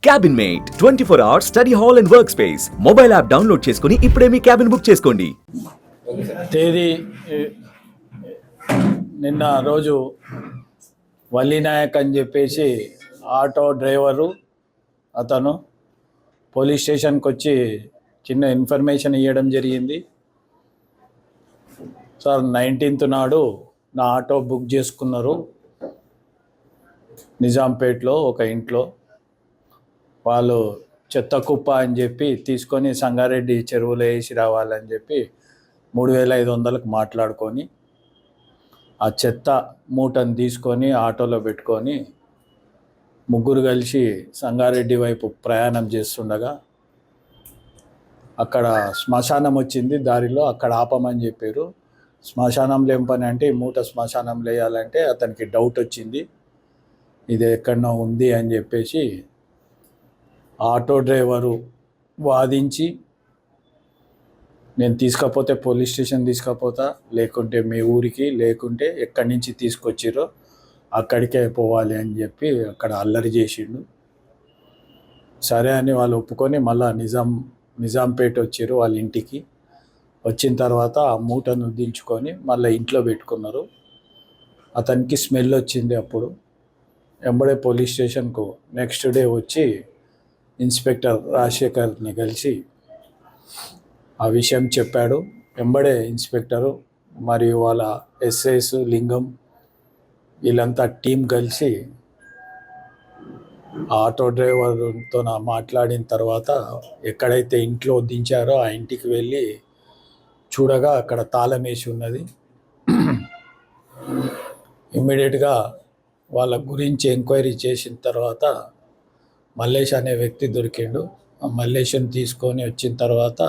Cabin Mate 24 hours study hall and work space mobile app download చేసుకుని ఇప్పుడే మీ cabin book చేసుకోండి. తేదీ నిన్న రోజు వల్లినాయక్ అని చెప్పేసి ఆటో డ్రైవరు అతను పోలీస్ స్టేషన్కి వచ్చి చిన్న ఇన్ఫర్మేషన్ ఇవ్వడం జరిగింది. సార్ 19th నాడు నా ఆటో బుక్ చేసుకున్నారు నిజాంపేట్లో ఒక ఇంట్లో. వాళ్ళు చెత్త కుప్ప అని చెప్పి తీసుకొని సంగారెడ్డి చెరువులో వేసి రావాలని చెప్పి 3,500కు మాట్లాడుకొని ఆ చెత్త మూటను తీసుకొని ఆటోలో పెట్టుకొని ముగ్గురు కలిసి సంగారెడ్డి వైపు ప్రయాణం చేస్తుండగా అక్కడ శ్మశానం వచ్చింది దారిలో, అక్కడ ఆపమని చెప్పారు. శ్మశానంలో ఏం పని అంటే ఈ మూట శ్మశానంలో వేయాలంటే అతనికి డౌట్ వచ్చింది, ఇది ఎక్కడో ఉంది అని చెప్పేసి ఆటో డ్రైవరు వాదించి నేను తీసుకపోతే పోలీస్ స్టేషన్ తీసుకపోతా, లేకుంటే మీ ఊరికి, లేకుంటే ఎక్కడి నుంచి తీసుకొచ్చిరో అక్కడికే పోవాలి అని చెప్పి అక్కడ అల్లరి చేసిండు. సరే అని వాళ్ళు ఒప్పుకొని మళ్ళీ నిజాంపేట వచ్చారు వాళ్ళ ఇంటికి. వచ్చిన తర్వాత ఆ మూటను దించుకొని మళ్ళీ ఇంట్లో పెట్టుకున్నారు. అతనికి స్మెల్ వచ్చింది. అప్పుడు ఎంబడే పోలీస్ స్టేషన్కు నెక్స్ట్ డే వచ్చి ఇన్స్పెక్టర్ రాజశేఖర్ని కలిసి ఆ విషయం చెప్పాడు. ఎంబడే ఇన్స్పెక్టరు మరియు వాళ్ళ ఎస్ఐస్ లింగం వీళ్ళంతా టీం కలిసి ఆటో డ్రైవర్తో మాట్లాడిన తర్వాత ఎక్కడైతే ఇంట్లో దించారో ఆ ఇంటికి వెళ్ళి చూడగా అక్కడ తాళం వేసి ఉన్నది. ఇమ్మీడియట్గా వాళ్ళ గురించి ఎంక్వైరీ చేసిన తర్వాత మల్లేష్ అనే వ్యక్తి దొరికిండు. ఆ మల్లేష్ని తీసుకొని వచ్చిన తర్వాత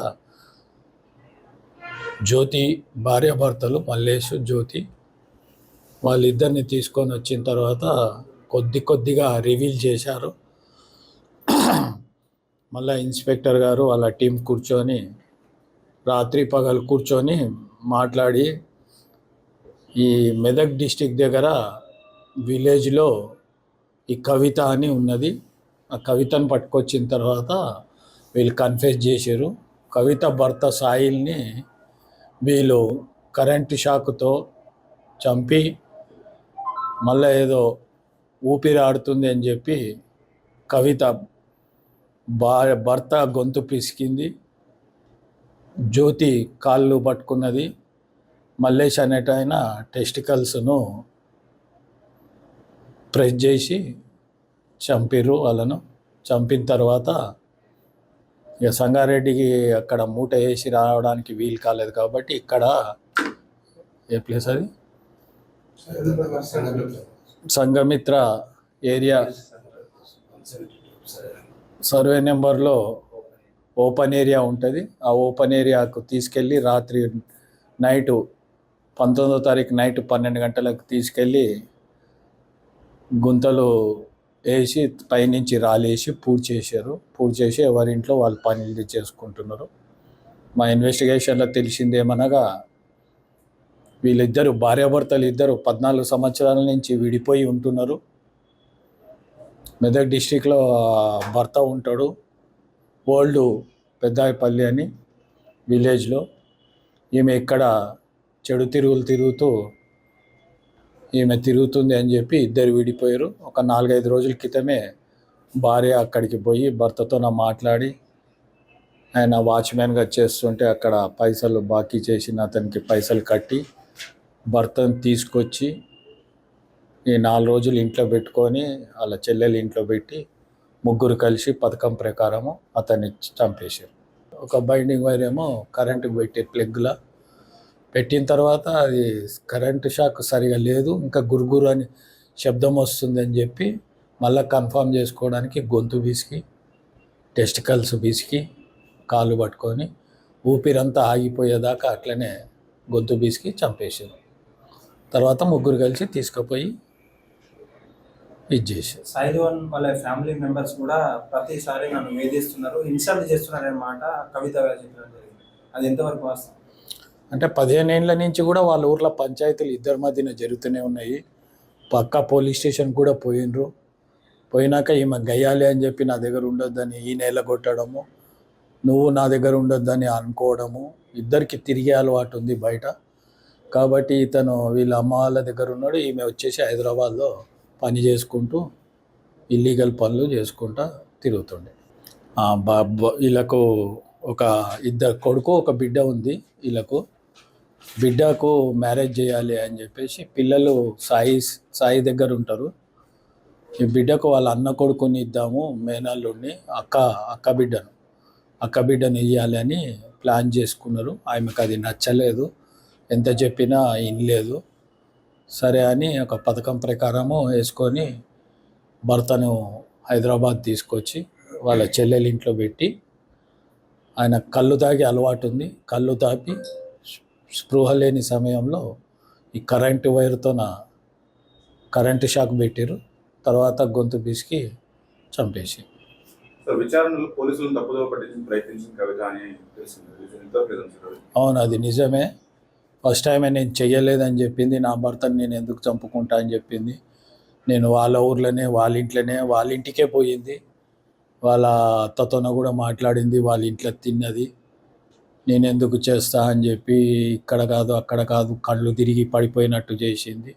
జ్యోతి భార్యాభర్తలు మల్లేష్ జ్యోతి వాళ్ళిద్దరిని తీసుకొని వచ్చిన తర్వాత కొద్దిగా రివీల్ చేశారు. మళ్ళీ ఇన్స్పెక్టర్ గారు వాళ్ళ టీం కూర్చొని రాత్రి పగలు కూర్చొని మాట్లాడి ఈ మెదక్ డిస్టిక్ దగ్గర విలేజ్లో ఈ కవిత అని ఉన్నది, ఆ కవితను పట్టుకొచ్చిన తర్వాత వీళ్ళు కన్ఫెస్ చేశారు. కవిత భర్త సాయిల్ని వీళ్ళు కరెంటు షాక్తో చంపి మళ్ళీ ఏదో ఊపిరి ఆడుతుంది అని చెప్పి కవిత భర్త గొంతు పిసికింది, జ్యోతి కాళ్ళు పట్టుకున్నది, మల్లేష్ అనేటైన టెస్టికల్స్ను ప్రెస్ చేసి చంపిర్రు. వాళ్ళను చంపిన తర్వాత ఇక సంగారెడ్డికి అక్కడ మూట వేసి రావడానికి వీలు కాలేదు కాబట్టి ఇక్కడ ఏ ప్లేస్ అది సంఘమిత్ర ఏరియా సర్వే నెంబర్లో ఓపెన్ ఏరియా ఉంటుంది. ఆ ఓపెన్ ఏరియాకు తీసుకెళ్ళి రాత్రి నైటు 19వ తారీఖు నైట్ 12 గంటలకు తీసుకెళ్ళి గుంతలు వేసి పైనుంచి రాలేసి పూర్తి చేశారు. పూర్తి చేసి ఎవరింట్లో వాళ్ళు పనులు చేసుకుంటున్నారు. మా ఇన్వెస్టిగేషన్లో తెలిసిందేమనగా వీళ్ళిద్దరు భార్యాభర్తలు ఇద్దరు 14 సంవత్సరాల నుంచి విడిపోయి ఉంటున్నారు. మెదక్ డిస్టిక్లో భర్త ఉంటాడు, ఓల్డ్ పెద్దాయపల్లి అని విలేజ్లో. ఈమె ఇక్కడ చెడు తిరుగులు తిరుగుతూ ఈమె తిరుగుతుంది అని చెప్పి ఇద్దరు విడిపోయారు. ఒక 4-5 రోజుల క్రితమే భార్య అక్కడికి పోయి భర్తతో మాట్లాడి ఆయన వాచ్మెన్గా చేస్తుంటే అక్కడ పైసలు బాకీ చేసిన అతనికి పైసలు కట్టి భర్తను తీసుకొచ్చి ఈ 4 రోజులు ఇంట్లో పెట్టుకొని వాళ్ళ చెల్లెలు ఇంట్లో పెట్టి ముగ్గురు కలిసి పథకం ప్రకారము అతన్ని చంపేశారు. ఒక బైండింగ్ వైర్ ఏమో కరెంటుకు పెట్టి ప్లగ్లా పెట్టిన తర్వాత అది కరెంటు షాక్ సరిగా లేదు, ఇంకా గురుగురు అని శబ్దం వస్తుందని చెప్పి మళ్ళీ కన్ఫర్మ్ చేసుకోవడానికి గొంతు బీసికి టెస్టికల్స్ బీసికి కాళ్ళు పట్టుకొని ఊపిరంతా ఆగిపోయేదాకా అట్లనే గొంతు బీసికి చంపేశారు. తర్వాత ముగ్గురు కలిసి తీసుకుపోయి ఇది చేశారు. సాయిధవన్ వాళ్ళ ఫ్యామిలీ మెంబర్స్ కూడా ప్రతిసారి నన్ను వేధిస్తున్నారు, ఇన్సల్ట్ చేస్తున్నారు అన్నమాట కవిత గారు చెప్పడం జరిగింది. అది ఎంతవరకు వాస్తవం? అంటే 15 ఏళ్ళ నుంచి కూడా వాళ్ళ ఊర్లో పంచాయతీలు ఇద్దరి మధ్యన జరుగుతూనే ఉన్నాయి. పక్కా పోలీస్ స్టేషన్ కూడా పోయినరు. పోయినాక ఈమె గయ్యాలి అని చెప్పి నా దగ్గర ఉండొద్దని ఈ నెల కొట్టడము, నువ్వు నా దగ్గర ఉండొద్దని అనుకోవడము, ఇద్దరికి తిరిగే అలవాటు ఉంది బయట. కాబట్టి ఇతను వీళ్ళ అమ్మ వాళ్ళ దగ్గర ఉన్నాడు, ఈమె వచ్చేసి హైదరాబాద్లో పని చేసుకుంటూ ఇల్లీగల్ పనులు చేసుకుంటూ తిరుగుతుండే. వీళ్ళకు ఒక ఇద్దరు కొడుకు ఒక బిడ్డ ఉంది. వీళ్ళకు బిడ్డకు మ్యారేజ్ చేయాలి అని చెప్పేసి పిల్లలు సాయి దగ్గర ఉంటారు. ఈ బిడ్డకు వాళ్ళ అన్న కొడుకుని ఇద్దాము, మేనల్లుడిని, అక్క బిడ్డను ఇవ్వాలి అని ప్లాన్ చేసుకున్నారు. ఆమెకు అది నచ్చలేదు, ఎంత చెప్పినా వినలేదు. సరే అని ఒక పథకం ప్రకారము వేసుకొని భర్తను హైదరాబాద్ తీసుకొచ్చి వాళ్ళ చెల్లెలి ఇంట్లో పెట్టి, ఆయన కళ్ళు తాగి అలవాటు ఉంది, కళ్ళు తాపి స్పృహ లేని సమయంలో ఈ కరెంటు వైర్తో కరెంటు షాక్ పెట్టారు. తర్వాత గొంతు పిసికి చంపేసి. విచారణలో పోలీసులను తప్పుదోవ పట్టించిన ప్రయత్నించిన కవిత అని తెలిసింది. అవును, అది నిజమే. ఫస్ట్ టైం నేను చెయ్యలేదని చెప్పింది. నా భర్తను నేను ఎందుకు చంపుకుంటా అని చెప్పింది. నేను వాళ్ళ ఊర్లోనే, వాళ్ళ ఇంటికే పోయింది. వాళ్ళ అత్తతోన కూడా మాట్లాడింది, వాళ్ళ ఇంట్లో తిన్నది. నేను ఎందుకు చేస్తా అని చెప్పి ఇక్కడ కాదు అక్కడ కాదు కళ్ళు తిరిగి పడిపోయినట్టు చేసింది.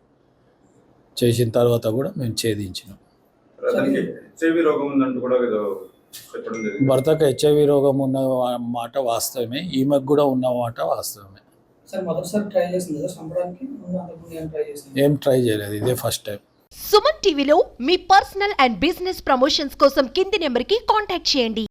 చేసిన తర్వాత కూడా మేము ఛేదించినాం. భర్తకు హెచ్ఐవి రోగం ఉన్న మాట వాస్తవమే, ఈమెకు కూడా ఉన్న మాట వాస్తవమే. ఏం ట్రై చేయలేదు, ఇదే ఫస్ట్ టైం. సుమన్ టీవీలో మీ పర్సనల్ అండ్ బిజినెస్ ప్రమోషన్స్ కోసం కింది నెంబర్కి కాంటాక్ట్ చేయండి.